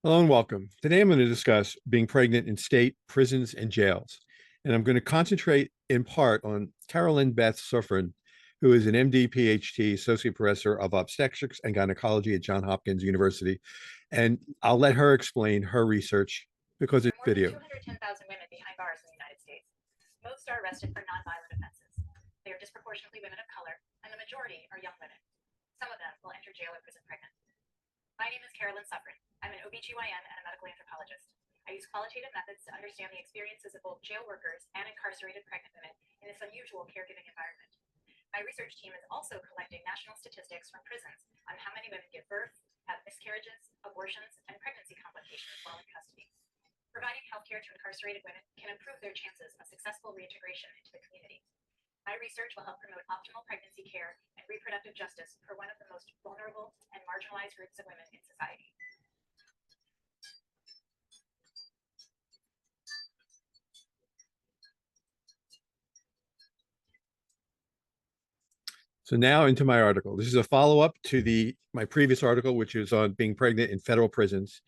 Hello and welcome. Today I'm going to discuss being pregnant in state prisons and jails. And I'm going to concentrate in part on Carolyn Beth Suffren, who is an MD, PhD, Associate Professor of Obstetrics and Gynecology at Johns Hopkins University. And I'll let her explain her research because it's More than video. 210,000 women behind bars in the United States. Most are arrested for nonviolent offenses. They are disproportionately women of color, and the majority are young women. Some of them will enter jail or prison pregnant. My name is Carolyn Suffren. I'm an OBGYN and a medical anthropologist. I use qualitative methods to understand the experiences of both jail workers and incarcerated pregnant women in this unusual caregiving environment. My research team is also collecting national statistics from prisons on how many women give birth, have miscarriages, abortions, and pregnancy complications while in custody. Providing healthcare to incarcerated women can improve their chances of successful reintegration into the community. My research will help promote optimal pregnancy care and reproductive justice for one of the most vulnerable and marginalized groups of women in society. So now into my article. This is a follow-up to my previous article, which is on being pregnant in federal prisons.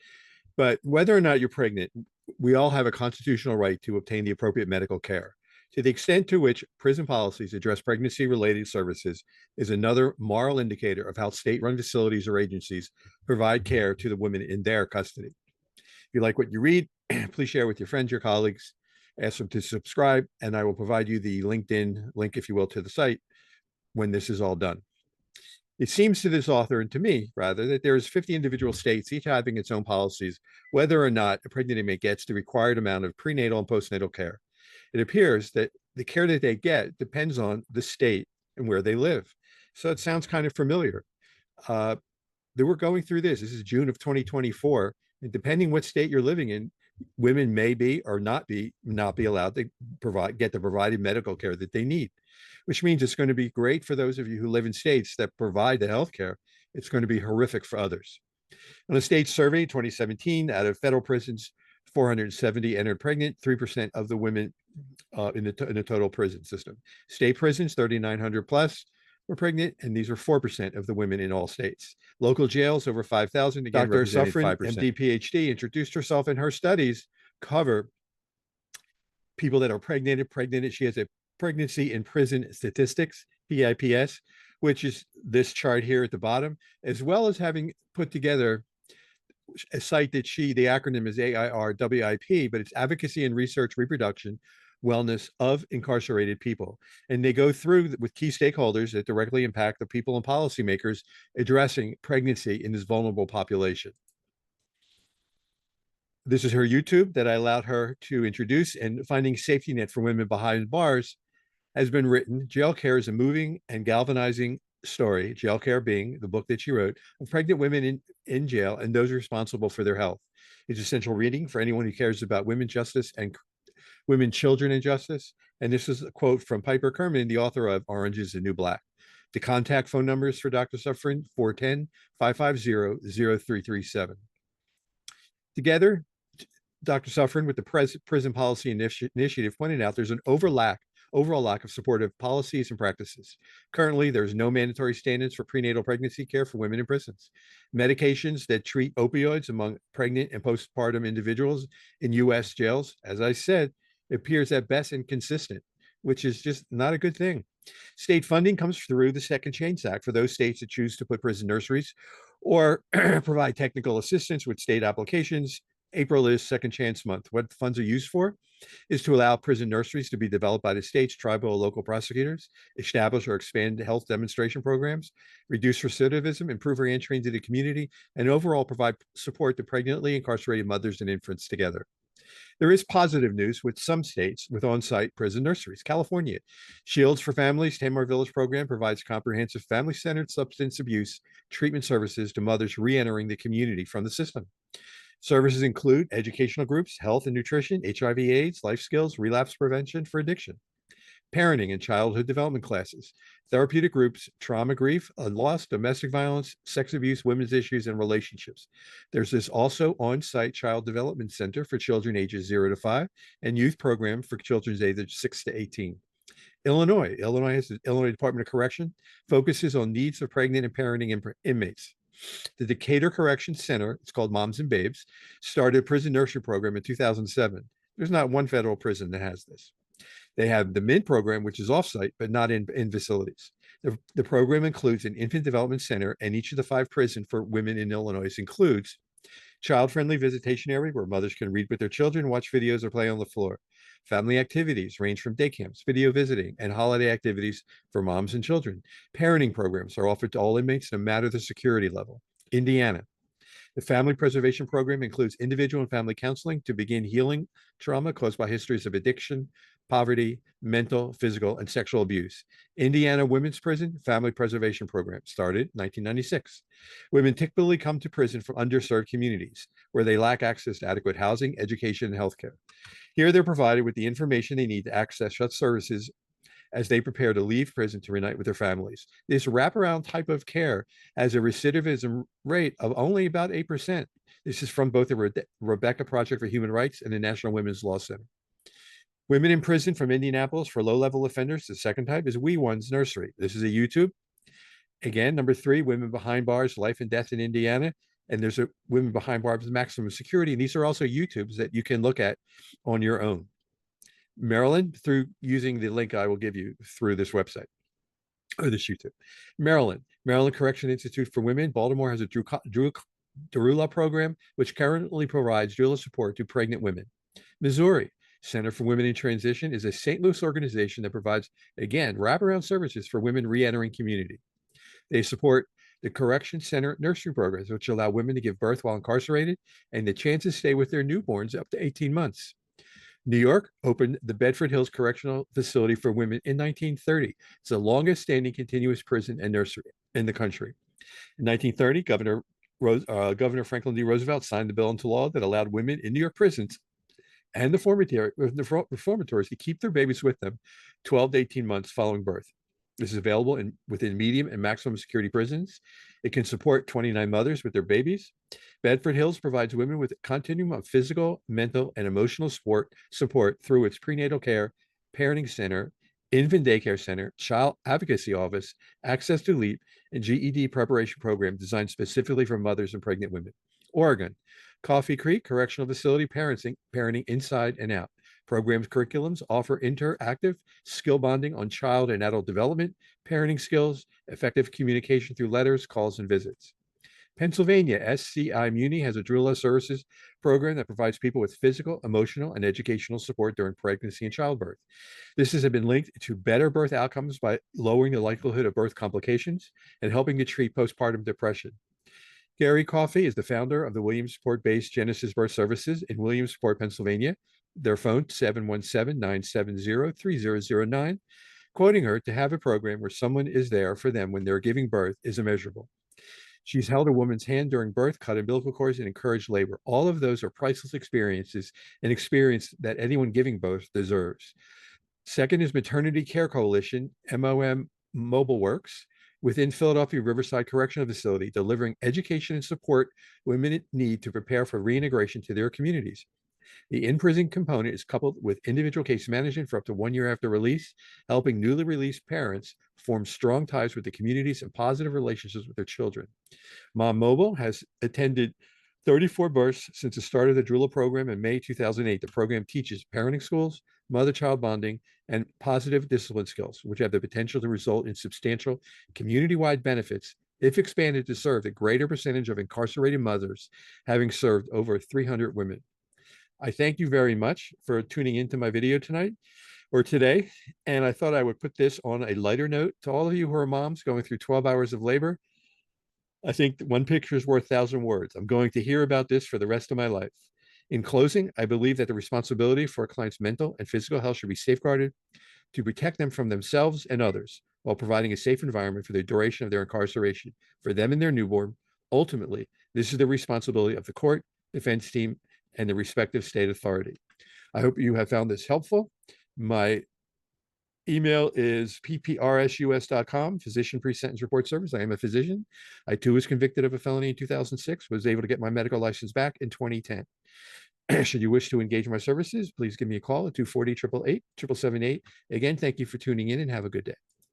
But whether or not you're pregnant, we all have a constitutional right to obtain the appropriate medical care. To the extent to which prison policies address pregnancy related services is another moral indicator of how state run facilities or agencies provide care to the women in their custody. If you like what you read, please share with your friends, your colleagues, ask them to subscribe, and I will provide you the LinkedIn link, if you will, to the site when this is all done. It seems to this author, and to me rather, that there's 50 individual states, each having its own policies, whether or not a pregnant inmate gets the required amount of prenatal and postnatal care. It appears that the care that they get depends on the state and where they live. So it sounds kind of familiar. Uh, that we're going through this. This is June of 2024, and depending what state you're living in, women may be or not be allowed to get the provided medical care that they need, which means it's going to be great for those of you who live in states that provide the health care. It's going to be horrific for others. On a state survey, 2017, out of federal prisons, 470 entered pregnant, 3% of the women in the total prison system. State prisons, 3,900 plus, were pregnant, and these are 4% of the women in all states. Local jails, over 5,000, again, Dr. Suffren, MD, PhD, introduced herself, and her studies cover people that are pregnant. She has a pregnancy in prison statistics, PIPS, which is this chart here at the bottom, as well as having put together a site that the acronym is AIRWIP, but it's Advocacy and Research Reproduction Wellness of Incarcerated People. And they go through with key stakeholders that directly impact the people and policymakers addressing pregnancy in this vulnerable population. This is her YouTube that I allowed her to introduce, and Finding Safety Net for Women Behind Bars has been written. Jail Care is a moving and galvanizing story, Jail Care being the book that she wrote, of pregnant women in jail and those responsible for their health. It's essential reading for anyone who cares about women's justice and women, children, and justice. And this is a quote from Piper Kerman, the author of Orange is the New Black. The contact phone numbers for Dr. Suffren, 410-550-0337. Together, Dr. Suffren with the Prison Policy Initiative pointed out there's an overall lack of supportive policies and practices. Currently, there's no mandatory standards for prenatal pregnancy care for women in prisons. Medications that treat opioids among pregnant and postpartum individuals in U.S. jails, as I said, appears at best inconsistent, which is just not a good thing. State funding comes through the Second Chance Act for those states that choose to put prison nurseries or provide technical assistance with state applications. April is Second Chance Month. What funds are used for is to allow prison nurseries to be developed by the state's tribal or local prosecutors, establish or expand health demonstration programs, reduce recidivism, improve reentry into the community, and overall provide support to pregnantly incarcerated mothers and infants together. There is positive news with some states with on-site prison nurseries. California, Shields for Families, Tamar Village program provides comprehensive family-centered substance abuse treatment services to mothers re-entering the community from the system. Services include educational groups, health and nutrition, HIV/AIDS, life skills, relapse prevention for addiction, parenting and childhood development classes, therapeutic groups, trauma, grief, loss, domestic violence, sex abuse, women's issues, and relationships. There's this also on-site child development center for children ages 0 to 5 and youth program for children ages 6 to 18. Illinois has the Illinois Department of Correction, focuses on needs of pregnant and parenting inmates. The Decatur Correction Center, it's called Moms and Babes, started a prison nursery program in 2007. There's not one federal prison that has this. They have the MINT program, which is offsite, but not in facilities. The program includes an infant development center, and each of the 5 prisons for women in Illinois includes child-friendly visitation area where mothers can read with their children, watch videos, or play on the floor. Family activities range from day camps, video visiting, and holiday activities for moms and children. Parenting programs are offered to all inmates, no matter the security level. Indiana. The Family Preservation Program includes individual and family counseling to begin healing trauma caused by histories of addiction, poverty, mental, physical, and sexual abuse. Indiana Women's Prison Family Preservation Program started 1996. Women typically come to prison from underserved communities where they lack access to adequate housing, education, and healthcare. Here they're provided with the information they need to access such services as they prepare to leave prison to reunite with their families. This wraparound type of care has a recidivism rate of only about 8%. This is from both the Rebecca Project for Human Rights and the National Women's Law Center. Women in Prison from Indianapolis for low-level offenders. The second type is We One's Nursery. This is a YouTube. Again, number 3, Women Behind Bars, Life and Death in Indiana. And there's a Women Behind Bars Maximum Security. And these are also YouTubes that you can look at on your own. Maryland, through using the link I will give you through this website or this YouTube. Maryland Correction Institute for Women. Baltimore has a doula program, which currently provides doula support to pregnant women. Missouri Center for Women in Transition is a St. Louis organization that provides, again, wraparound services for women re-entering community. They support the Correction Center nursery programs, which allow women to give birth while incarcerated and the chance to stay with their newborns up to 18 months. New York opened the Bedford Hills Correctional Facility for Women in 1930. It's the longest standing continuous prison and nursery in the country. In 1930, Governor Franklin D. Roosevelt signed the bill into law that allowed women in New York prisons and the reformatories to keep their babies with them 12 to 18 months following birth. This is available within medium and maximum security prisons. It can support 29 mothers with their babies. Bedford Hills provides women with a continuum of physical, mental, and emotional support through its prenatal care, parenting center, infant daycare center, child advocacy office, access to LEAP, and GED preparation program designed specifically for mothers and pregnant women. Oregon, Coffee Creek Correctional Facility parenting inside and out. Programs curriculums offer interactive skill bonding on child and adult development, parenting skills, effective communication through letters, calls, and visits. Pennsylvania, SCI Muni has a doula services program that provides people with physical, emotional, and educational support during pregnancy and childbirth. This has been linked to better birth outcomes by lowering the likelihood of birth complications and helping to treat postpartum depression. Gary Coffey is the founder of the Williamsport-based Genesis Birth Services in Williamsport, Pennsylvania. Their phone, 717-970-3009. Quoting her, to have a program where someone is there for them when they're giving birth is immeasurable. She's held a woman's hand during birth, cut umbilical cords, and encouraged labor. All of those are priceless experiences, an experience that anyone giving birth deserves. Second is Maternity Care Coalition, MOM Mobile Works, within Philadelphia Riverside Correctional Facility, delivering education and support women need to prepare for reintegration to their communities. The in-prison component is coupled with individual case management for up to 1 year after release, helping newly released parents form strong ties with the communities and positive relationships with their children. Mom Mobile has attended 34 births since the start of the doula program in May 2008. The program teaches parenting schools, mother-child bonding, and positive discipline skills, which have the potential to result in substantial community-wide benefits if expanded to serve a greater percentage of incarcerated mothers, having served over 300 women. I thank you very much for tuning into my video tonight or today. And I thought I would put this on a lighter note to all of you who are moms going through 12 hours of labor. I think one picture is worth 1,000 words. I'm going to hear about this for the rest of my life. In closing, I believe that the responsibility for a client's mental and physical health should be safeguarded to protect them from themselves and others while providing a safe environment for the duration of their incarceration for them and their newborn. Ultimately, this is the responsibility of the court, defense team, and the respective state authority. I hope you have found this helpful. My email is pprsus.com, Physician Pre-Sentence Report Service. I am a physician. I too was convicted of a felony in 2006, was able to get my medical license back in 2010. Should you wish to engage my services, please give me a call at 240-888-7778. Again, thank you for tuning in and have a good day.